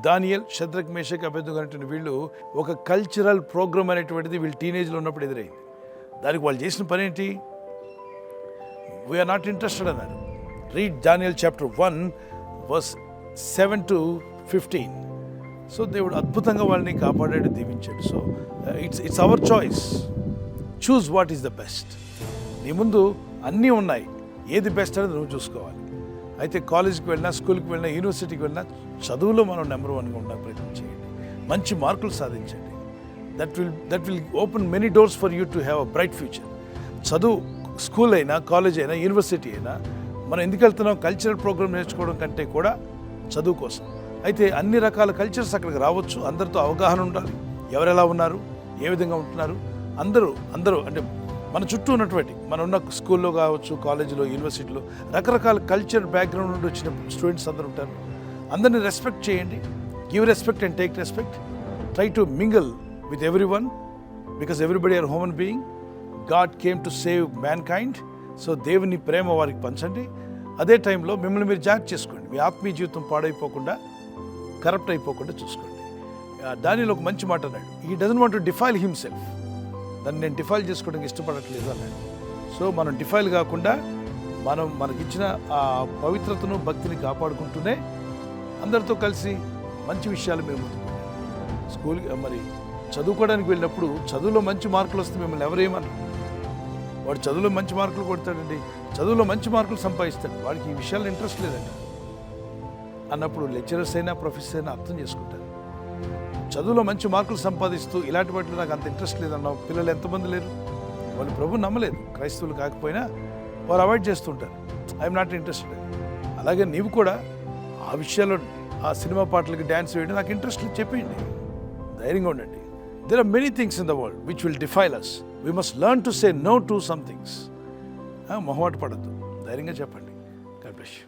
Daniel, Shadrach, Meshach, అబేద్నెగో అనేటువంటి వీళ్ళు ఒక కల్చరల్ ప్రోగ్రామ్ అనేటువంటిది వీళ్ళు టీనేజ్లో ఉన్నప్పుడు ఎదురైంది. దానికి వాళ్ళు చేసిన పని ఏంటి? వీఆర్ నాట్ ఇంట్రెస్టెడ్ అన్నారు. Read Daniel chapter 1 verse 7 to 15. So దేవుడు అద్భుతంగా వాళ్ళని కాపాడాడు, దీవించాడు. So it's our choice. Choose what is the best. నీ ముందు అన్నీ ఉన్నాయి, ఏది బెస్ట్ అనేది నువ్వు చూసుకోవాలి. అయితే కాలేజ్కి వెళ్ళినా, స్కూల్కి వెళ్ళినా, యూనివర్సిటీకి వెళ్ళినా చదువులో మనం నెంబర్ 1గా ఉండడానికి ప్రయత్నం చేయండి. మంచి మార్కులు సాధించండి. That will open many doors for you to have a bright future. చదువు స్కూల్ అయినా, కాలేజ్ అయినా, యూనివర్సిటీ అయినా మనం ఎందుకు వెళ్తున్నాం? కల్చరల్ ప్రోగ్రామ్ నేర్చుకోవడం కంటే కూడా చదువు కోసం. అయితే అన్ని రకాల కల్చర్స్ అక్కడికి రావచ్చు. అందరితో అవగాహన ఉండాలి. ఎవరెలా ఉన్నారు, ఏ విధంగా ఉంటున్నారు, అందరూ అంటే మన చుట్టూ ఉన్నటువంటి మనం ఉన్న స్కూల్లో కావచ్చు, కాలేజీలో, యూనివర్సిటీలో రకరకాల కల్చర్ బ్యాక్గ్రౌండ్ నుండి వచ్చిన స్టూడెంట్స్ అందరూ ఉంటారు. అందరినీ రెస్పెక్ట్ చేయండి. Give respect and take respect. Try to mingle with every one because everybody are human being. God came to save mankind. So దేవుని ప్రేమ వారికి పంచండి. అదే టైంలో మిమ్మల్ని మీరు జాగ్రత్త చేసుకోండి. మీ ఆత్మీయ జీవితం పాడైపోకుండా, కరప్ట్ అయిపోకుండా చూసుకోండి. దానిలో ఒక మంచి మాట అన్నాడు, he doesn't want to defile himself. దాన్ని నేను డిఫైల్ చేసుకోవడానికి ఇష్టపడట్లేదు అన్నాడు. సో మనం డిఫైల్ కాకుండా మనకిచ్చిన ఆ పవిత్రతను, భక్తిని కాపాడుకుంటూనే అందరితో కలిసి మంచి విషయాలు మీరు ముందుకు స్కూల్ మరి చదువుకోవడానికి వెళ్ళినప్పుడు చదువులో మంచి మార్కులు వస్తే మిమ్మల్ని ఎవరేమన్నారు? వాడు చదువులో మంచి మార్కులు కొడతాడండి, చదువులో మంచి మార్కులు సంపాదిస్తాడు, వాడికి ఈ విషయాల్లో ఇంట్రెస్ట్ లేదండి అన్నప్పుడు లెక్చరర్స్ అయినా, ప్రొఫెసర్స్ అయినా అర్థం చేసుకుంటారు. చదువులో మంచి మార్కులు సంపాదిస్తూ ఇలాంటి వాటిలో నాకు అంత ఇంట్రెస్ట్ లేదన్నావు పిల్లలు ఎంతమంది లేరు? వాళ్ళు ప్రభువు నమ్మలేదు, క్రైస్తవులు కాకపోయినా వారు అవాయిడ్ చేస్తుంటారు. I'm not interested. అలాగే నీవు కూడా ఆ విషయాల్లో, ఆ సినిమా పాటలకి డ్యాన్స్ వేయడం నాకు ఇంట్రెస్ట్ లేదు చెప్పేయండి, ధైర్యంగా ఉండండి. There are many things in the world which will defile us. We must learn to say no to some things. మొహమాట పడద్దు, ధైర్యంగా చెప్పండి. God bless you.